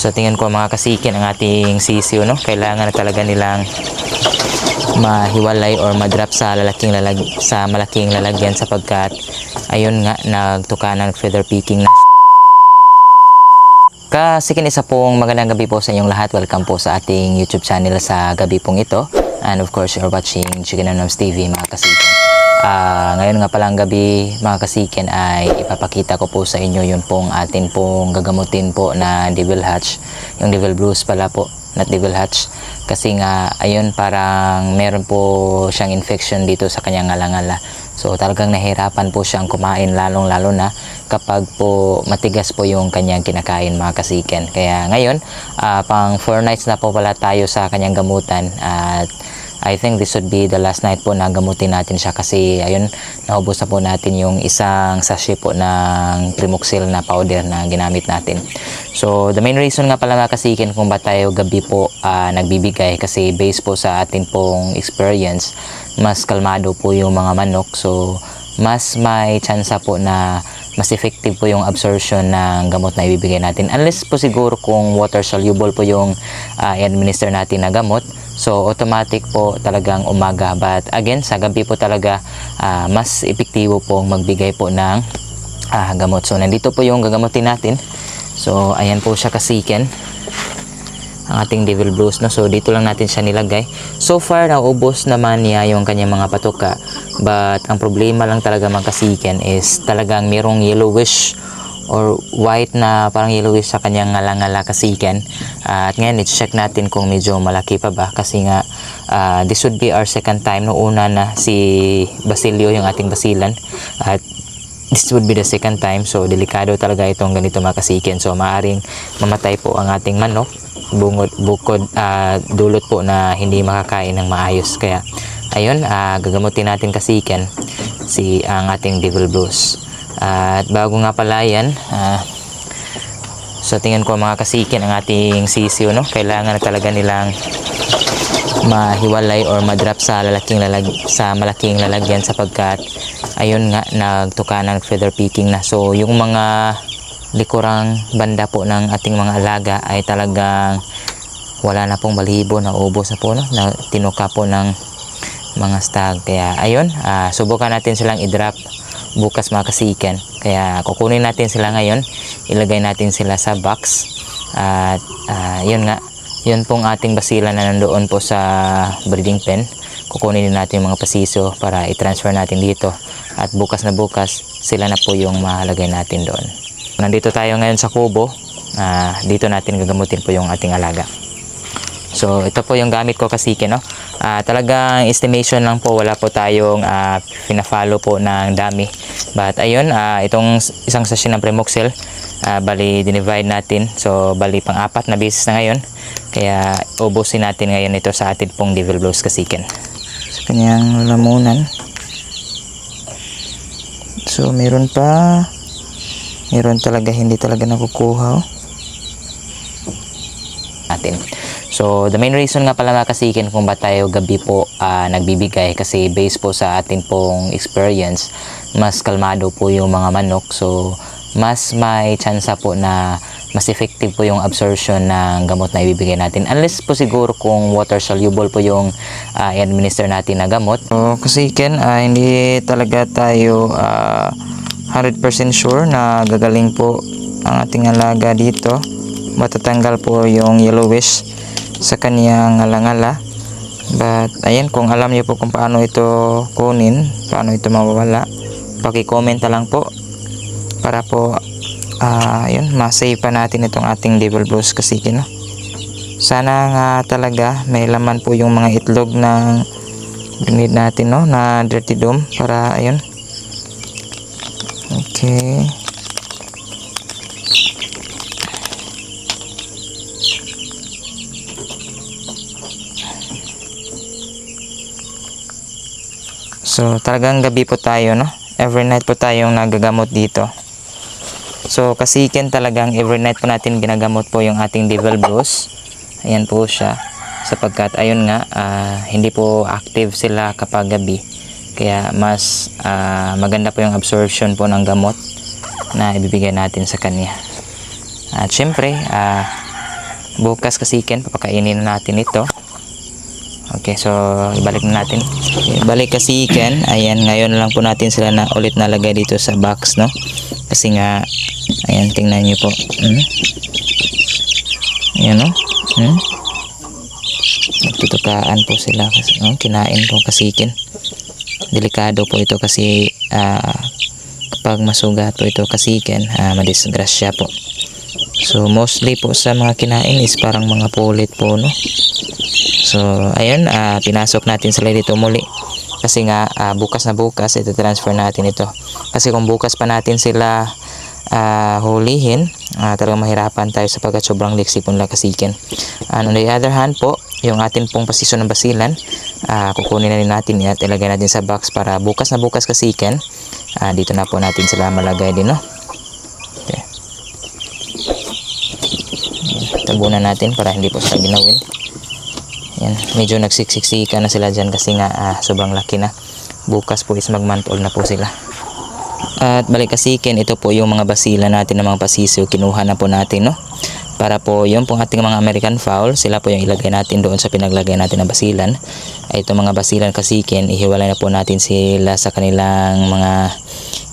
Sa tingin ko mga kasikin, ang ating sisiyo, no, kailangan na talaga nilang mahiwalay or madrop sa malaking lalagyan sapagkat ayun nga nagtuka ng feather picking na. Kasikin, isa pong magandang gabi po sa inyong lahat. Welcome po sa ating YouTube channel sa gabi pong ito. And of course, you're watching Chicken and Noms TV mga kasikin. Ngayon nga palang gabi mga kasikin ay ipapakita ko po sa inyo yun pong atin pong gagamutin po na devil hatch. Yung devil blues pala po, not devil hatch. Kasi nga ayun parang meron po siyang infection dito sa kanyang ngala-ngala. So talagang nahirapan po siyang kumain lalong-lalo na kapag po matigas po yung kanyang kinakain mga kasiken. Kaya ngayon, pang 4 nights na po pala tayo sa kanyang gamutan at I think this would be the last night po na gamutin natin siya kasi ayun, naubos na po natin yung isang sachet po ng Primoxil na powder na ginamit natin. So the main reason nga pala mga kasiken kung ba tayo gabi po nagbibigay kasi based po sa atin pong experience, mas kalmado po yung mga manok. So mas may tsansa po na mas effective po yung absorption ng gamot na ibibigay natin. Unless po siguro kung water soluble po yung i-administer natin na gamot. So automatic po talagang umaga. But again, sa gabi po talaga mas epektibo po magbigay po ng gamot. So nandito po yung gagamutin natin. So ayan po siya kasiken, ang ating devil blues, no? So dito lang natin siya nilagay. So far naubos naman niya yung kanyang mga patuka. But ang problema lang talaga mga kasiken is talagang merong yellowish or white na parang yellowish sa kanyang ngala-ngala kasiken. At ngayon i-check natin kung medyo malaki pa ba kasi nga this would be our second time. No, una na si Basilio, yung ating basilan, at this would be the second time. So delikado talaga itong ganito mga kasiken. So maaring mamatay po ang ating manok bukod dulot po na hindi makakain ng maayos. Kaya ayun, gagamutin natin kasiken ang ating devil blues. At bago nga pala yan, sa tingin ko mga kasikin, ang ating sisiyo, no, kailangan na talaga nilang mahiwalay or madrop sa malaking lalagyan sapagkat ayun nga nagtuka ng feather picking na. So yung mga likurang banda po ng ating mga alaga ay talagang wala na pong balibo, naubos na po, no, na tinuka po ng mga stag. Kaya ayun, subukan natin silang i-drop bukas mga kasiken. Kaya kukunin natin sila ngayon, ilagay natin sila sa box at yun nga, yun pong ating basilan na nandoon po sa breeding pen. Kukunin din natin yung mga pasiso para i-transfer natin dito at bukas na bukas sila na po yung mahalagay natin doon. Nandito tayo ngayon sa kubo, dito natin gagamutin po yung ating alaga. So ito po yung gamit ko kasiken, no. Talagang estimation lang po, wala po tayong pina-follow po ng dami. But ayun, itong isang sachet ng Primoxil, bali dinivide natin. So bali pang-4 na beses na ngayon. Kaya ubusin natin ngayon ito sa atin pong devil blues kasiken. Sa kanyang lamunan. So meron talaga hindi talaga nakukuha natin. So the main reason nga pala mga kasiken kung ba tayo gabi po nagbibigay kasi based po sa atin pong experience, mas kalmado po yung mga manok. So mas may tsansa po na mas effective po yung absorption ng gamot na ibibigay natin. Unless po siguro kung water soluble po yung i-administer natin na gamot. So kasiken, hindi talaga tayo 100% sure na gagaling po ang ating alaga dito. Matatanggal po yung yellowish sa kaniyang ngala-ngala. But ayan, kung alam niyo po kung paano ito kunin, paano ito mawawala, paki-comment na lang po para po ayun, ma-save pa natin itong ating devil blues kasiken, no? Sana nga talaga may laman po yung mga itlog ng grenade natin, no, na dirty dome para ayun. Okay. So talagang gabi po tayo, no? Every night po tayong nagagamot dito. So kasiken talagang every night po natin ginagamot po yung ating devil blues. Ayan po siya. Sapagkat ayun nga, hindi po active sila kapag gabi. Kaya mas maganda po yung absorption po ng gamot na ibibigay natin sa kanya. At syempre, bukas kasiken papakainin na natin ito. Okay, so ibalik na natin. Balik kasiken, ayan, ngayon lang po natin sila na ulit nalagay dito sa box, no? Kasi nga, ayan, tingnan nyo po. Ayan, no? Nagtutukaan po sila kasi, no? Kinain po kasiken. Delikado po ito kasi kapag masugat po ito kasiken, madisgrasya po. So mostly po sa mga kinain is parang mga pulit po, no? So ayun, pinasok natin sila dito muli kasi nga bukas na bukas ito transfer natin ito. Kasi kung bukas pa natin sila hulihin, talagang mahirapan tayo sapagkat sobrang liksi po nila kasiken. On the other hand po, yung atin pong pasiso ng basilan, kukunin na rin natin at ilagay natin sa box para bukas na bukas kasiken, dito na po natin sila malagay din, no? Okay. Tabunan natin para hindi po sila ginawin. Yan, medyo nagsiksiksika na sila dyan kasi nga sobrang laki na. Bukas po is mag-month old na po sila. At balik kasiken, ito po yung mga basila natin ng mga pasiso, kinuha na po natin, no? Para po yung pong ating mga American fowl, sila po yung ilagay natin doon sa pinaglagay natin ng basilan. Ito mga basilan kasiken, ihiwalay na po natin sila sa kanilang mga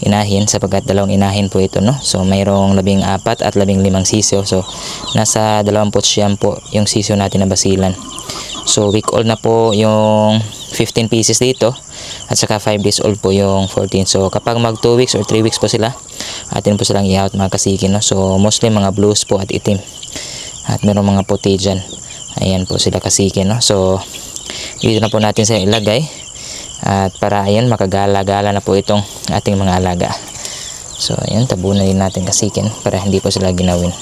inahin sapagkat dalawang inahin po ito, no? So mayroong 14 at 15 sisiyo. So nasa 29 po yung sisiyo natin na basilan. So week old na po yung 15 pieces dito at saka 5 days old po yung 14. So kapag mag 2 weeks or 3 weeks po sila, atin po silang i-out mga kasikin, no? So mostly mga blues po at itim. At meron mga puti dyan. Ayan po sila kasikin, no? So dito na po natin sila ilagay. At para ayan, makagala-gala na po itong ating mga alaga. So ayan, tabunan din natin kasikin para hindi po sila ginawin.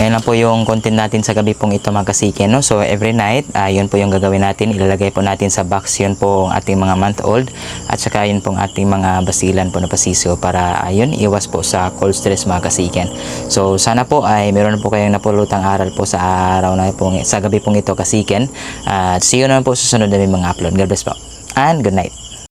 Ayan na po yung content natin sa gabi pong ito mga kasiken, no? So every night, yun po yung gagawin natin. Ilalagay po natin sa box yun po ang ating mga month old. At saka yun pong ating mga basilan po na pasiso para ayun, iwas po sa cold stress mga kasiken. So sana po ay meron po kayong napulutang aral po sa araw na po, sa gabi pong ito kasiken. At see you naman po sa susunod na mga upload. God bless po and good night.